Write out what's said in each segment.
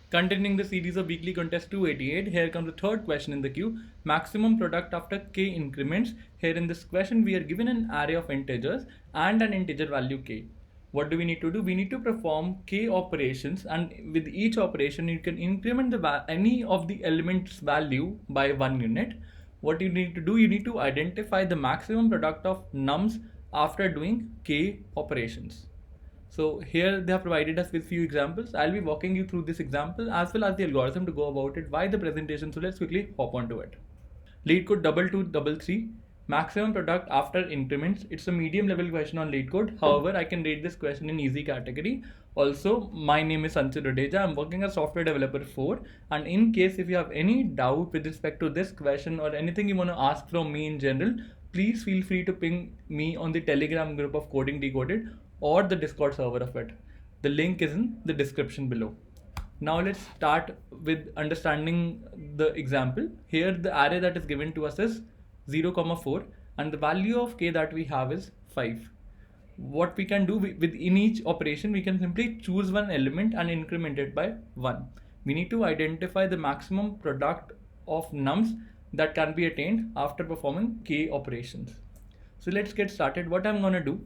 Continuing the series of weekly contest 288, here comes the third question in the queue. Maximum product after k increments. Here in this question, we are given an array of integers and an integer value k. What do we need to do? We need to perform k operations, and with each operation, you can increment any of the elements value by 1 unit. What you need to do? You need to identify the maximum product of nums after doing k operations. So here they have provided us with few examples. I'll be walking you through this example as well as the algorithm to go about it, why the presentation. So let's quickly hop onto it. Leetcode 2233, maximum product after increments. It's a medium level question on Leetcode. However, I can rate this question in easy category. Also, my name is Sanchit Rodeja. I'm working as software developer 4. And in case if you have any doubt with respect to this question or anything you want to ask from me in general, please feel free to ping me on the Telegram group of Coding Decoded or the Discord server of it. The link is in the description below. Now let's start with understanding the example. Here the array that is given to us is 0, 4 and the value of k that we have is 5. What we can do within each operation, we can simply choose one element and increment it by 1. We need to identify the maximum product of nums that can be attained after performing k operations. So let's get started. What I'm gonna do,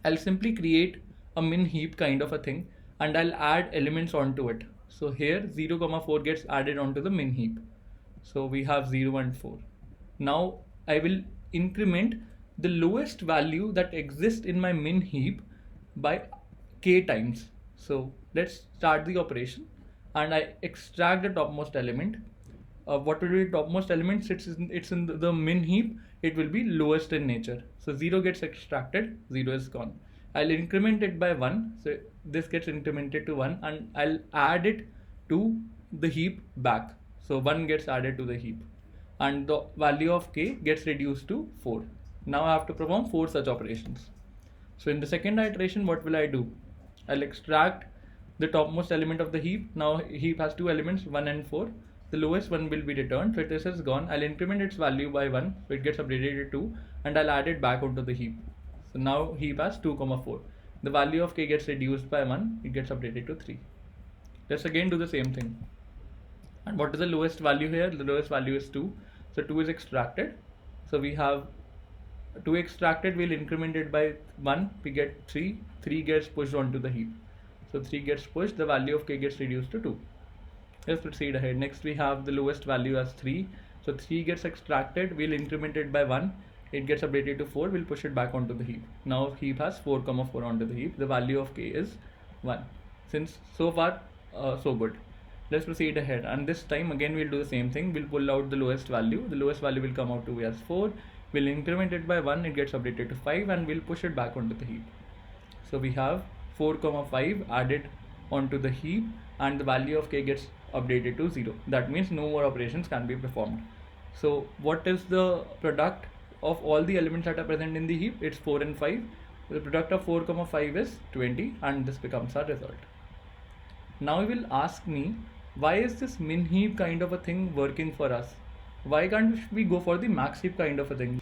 I'll simply create a min heap kind of a thing and I'll add elements onto it. So here 0, 4 gets added onto the min heap. So we have 0 and 4. Now I will increment the lowest value that exists in my min heap by k times. So let's start the operation and I extract the topmost element. What will be the topmost element? It's in the min heap. It will be lowest in nature. So 0 gets extracted, 0 is gone. I'll increment it by 1. So this gets incremented to 1 and I'll add it to the heap back. So 1 gets added to the heap and the value of k gets reduced to 4. Now I have to perform 4 such operations. So in the second iteration, what will I do? I'll extract the topmost element of the heap. Now heap has 2 elements, 1 and 4. The lowest one will be returned. So this is gone. I'll increment its value by 1. So it gets updated to 2 and I'll add it back onto the heap. So now heap has 2, 4. The value of k gets reduced by 1. It gets updated to 3. Let's again do the same thing. And what is the lowest value here? The lowest value is 2. So 2 is extracted. So we have 2 extracted. We'll increment it by 1. We get 3. 3 gets pushed onto the heap. So 3 gets pushed. The value of k gets reduced to 2. Let's proceed ahead. Next we have the lowest value as 3. So 3 gets extracted. We'll increment it by 1. It gets updated to 4. We'll push it back onto the heap. Now heap has 4, 4 onto the heap. The value of k is 1. Since so far so good. Let's proceed ahead and this time again we'll do the same thing. We'll pull out the lowest value. The lowest value will come out to as 4. We'll increment it by 1. It gets updated to 5 and we'll push it back onto the heap. So we have 4, 5 added onto the heap and the value of k gets updated to 0. That means no more operations can be performed. So what is the product of all the elements that are present in the heap? It's 4 and 5. The product of 4, 5 is 20 and this becomes our result. Now you will ask me, why is this min heap kind of a thing working for us? Why can't we go for the max heap kind of a thing?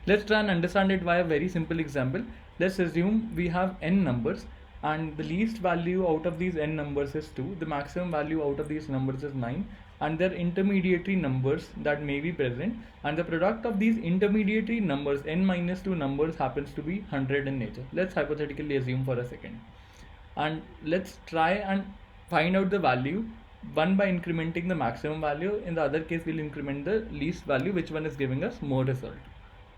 Let's try and understand it by a very simple example. Let's assume we have n numbers and the least value out of these n numbers is 2. The maximum value out of these numbers is 9 and they're intermediary numbers that may be present and the product of these intermediary numbers, n minus 2 numbers, happens to be 100 in nature. Let's hypothetically assume for a second and let's try and find out the value, one by incrementing the maximum value. In the other case we'll increment the least value, which one is giving us more result.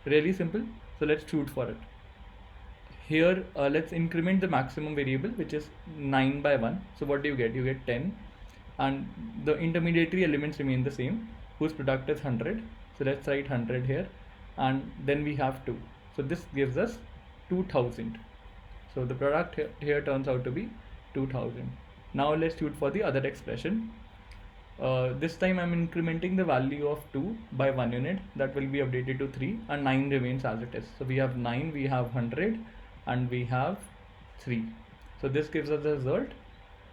Really simple. So let's shoot for it. Here let's increment the maximum variable, which is 9 by 1. So what do you get? You get 10 and the intermediary elements remain the same, whose product is 100. So let's write 100 here and then we have 2. So this gives us 2000. So the product here turns out to be 2000. Now let's shoot for the other expression. This time I'm incrementing the value of 2 by 1 unit. That will be updated to 3 and 9 remains as it is. So we have 9, we have 100 and we have 3. So this gives us the result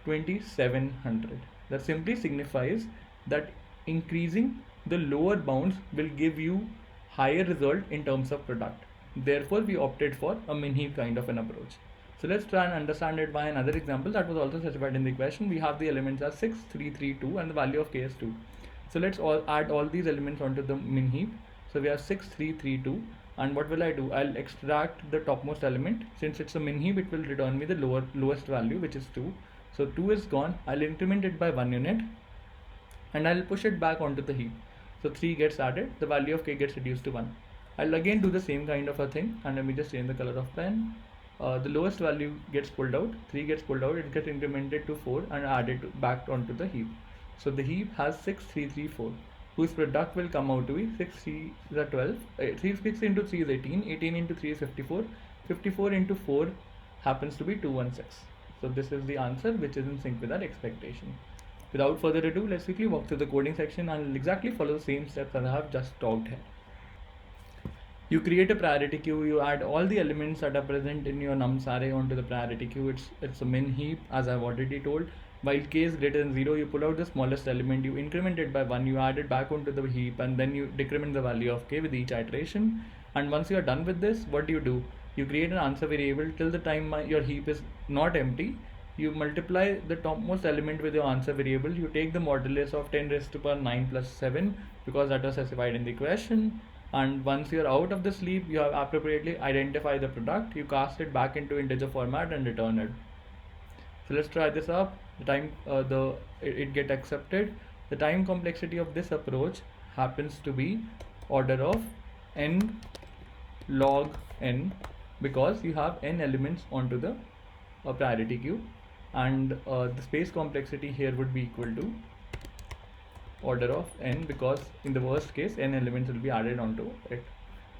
2700. That simply signifies that increasing the lower bounds will give you higher result in terms of product. Therefore we opted for a min heap kind of an approach. So let's try and understand it by another example that was also specified in the question. We have the elements as 6, 3, 3, 2 and the value of k is 2. So let's add all these elements onto the min heap. So we have 6, 3, 3, 2 and what will I do? I'll extract the topmost element. Since it's a min heap, it will return me the lowest value, which is 2. So 2 is gone. I'll increment it by 1 unit and I'll push it back onto the heap. So 3 gets added, the value of k gets reduced to 1. I'll again do the same kind of a thing and let me just change the color of pen. The lowest value gets pulled out, 3 gets pulled out, it gets incremented to 4 and added back onto the heap. So the heap has 6, 3, 3, 4, whose product will come out to be 6, 3 is 12, 6 into 3 is 18, 18 into 3 is 54, 54 into 4 happens to be 216. So this is the answer which is in sync with our expectation. Without further ado, let's quickly walk through the coding section and exactly follow the same steps as I have just talked here. You create a priority queue, you add all the elements that are present in your nums array onto the priority queue. It's a min heap, as I've already told. While k is greater than 0, you pull out the smallest element, you increment it by 1, you add it back onto the heap, and then you decrement the value of k with each iteration. And once you are done with this, what do? You create an answer variable till the time your heap is not empty. You multiply the topmost element with your answer variable. You take the modulus of 10 raised to power 9 plus 7 because that was specified in the question. And once you're out of the sleep, you have appropriately identify the product. You cast it back into integer format and return it. So let's try this up. The time it get accepted. The time complexity of this approach happens to be order of n log n because you have n elements onto the priority queue, and the space complexity here would be equal to order of n because in the worst case n elements will be added onto it.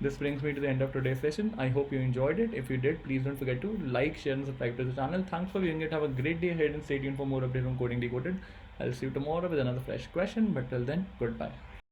This brings me to the end of today's session. I hope you enjoyed it. If you did, please don't forget to like, share and subscribe to the channel. Thanks for viewing it. Have a great day ahead and stay tuned for more updates on Coding Decoded. I'll see you tomorrow with another fresh question, but till then, goodbye.